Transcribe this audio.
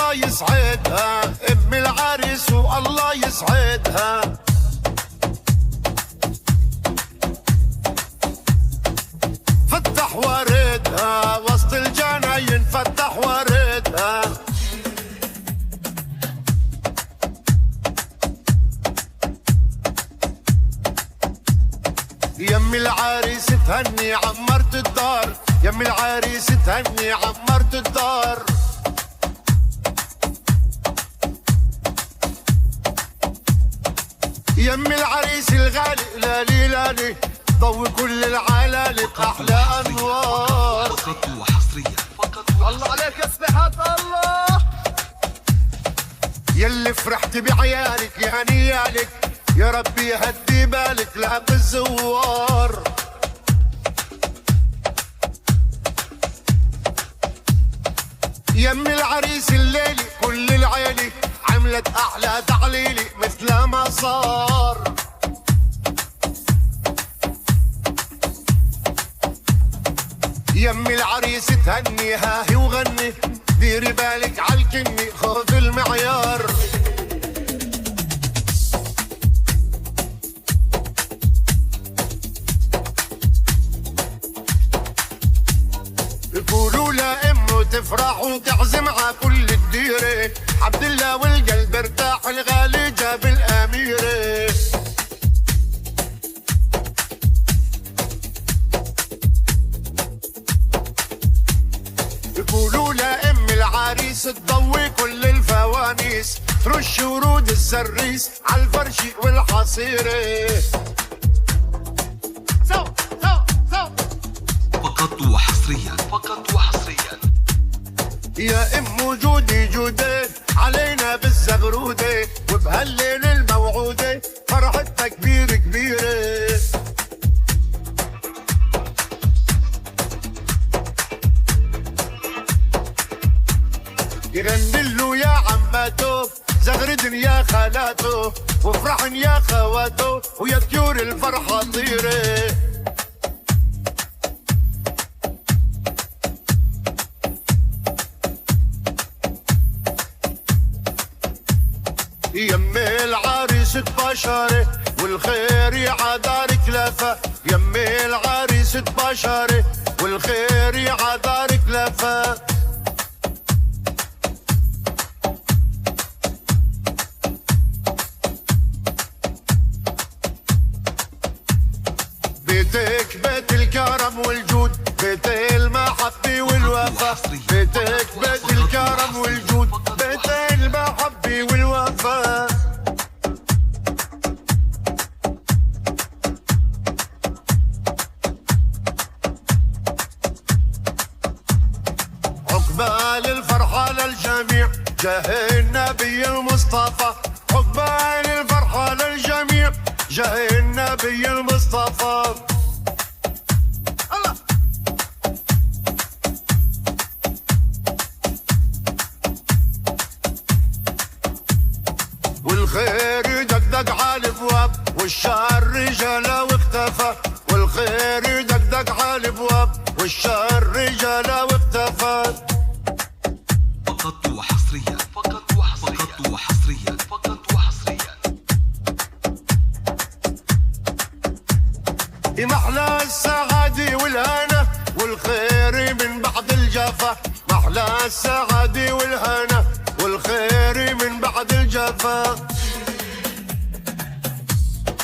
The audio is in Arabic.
الله يسعدها ام العريس والله يسعدها. فتح وردها وسط الجناين، فتح وردها. يم العريس تهني عمرت الدار، يم العريس تهني عمرت الدار. يم العريس الغالي لالي لالي، ضوي كل العلالق احلى انوار. فقط وحصريا، فقط الله عليك يا سبحان الله. يلي فرحت بعيالك يا نيالك، يا ربي يهدي بالك لا بالزوار. يم العريس الليلي كل العيلي عملت احلى تعليلي مثل ما صار. يم العريس تهنيها هي وغني، ديري بالك عالكني خذ المعيار. يقولوا لأمه تفرح وتعزم على كل الديرة، عبد الله والقلب ارتاح الغالي جاب الأميرة. يقولوا لأم العريس تضوي كل الفوانيس، ترش ورود السريس عالفرش والحصيرة. فقط وحصريا، فقط وحصريا. يا ام وجودي جودي علينا بالزغرودة، وبهالليل الموعودة فرحتنا كبيرة كبيرة. يغني له يا عماتو زغردن يا خالاتو، وافرحن يا خواتو ويا طيور الفرحة طيرة. يمي العريس تباشري والخير يعدارك لفة، يمي العريس تباشري والخير يعدارك لفة. بيتك بيت الكرم والجود، بيت المحبة والوفا. بيتك بيت الكرم والجود، بيت المحبة والوفا. عقبال الفرحة للجميع جاه النبي المصطفى، عقبال الفرحة للجميع جاه النبي المصطفى. الله والخير دقدق على الابواب والشر جلا واختفى، والخير دقدق على الابواب والشر جلا واختفى. فقط وحصريا، فقط وحصريا، فقط وحصريا، فقط وحصريا. محلى السعادة والهنا والخير من بعد الجفا، محلى السعادة والهنا والخير من بعد الجفا.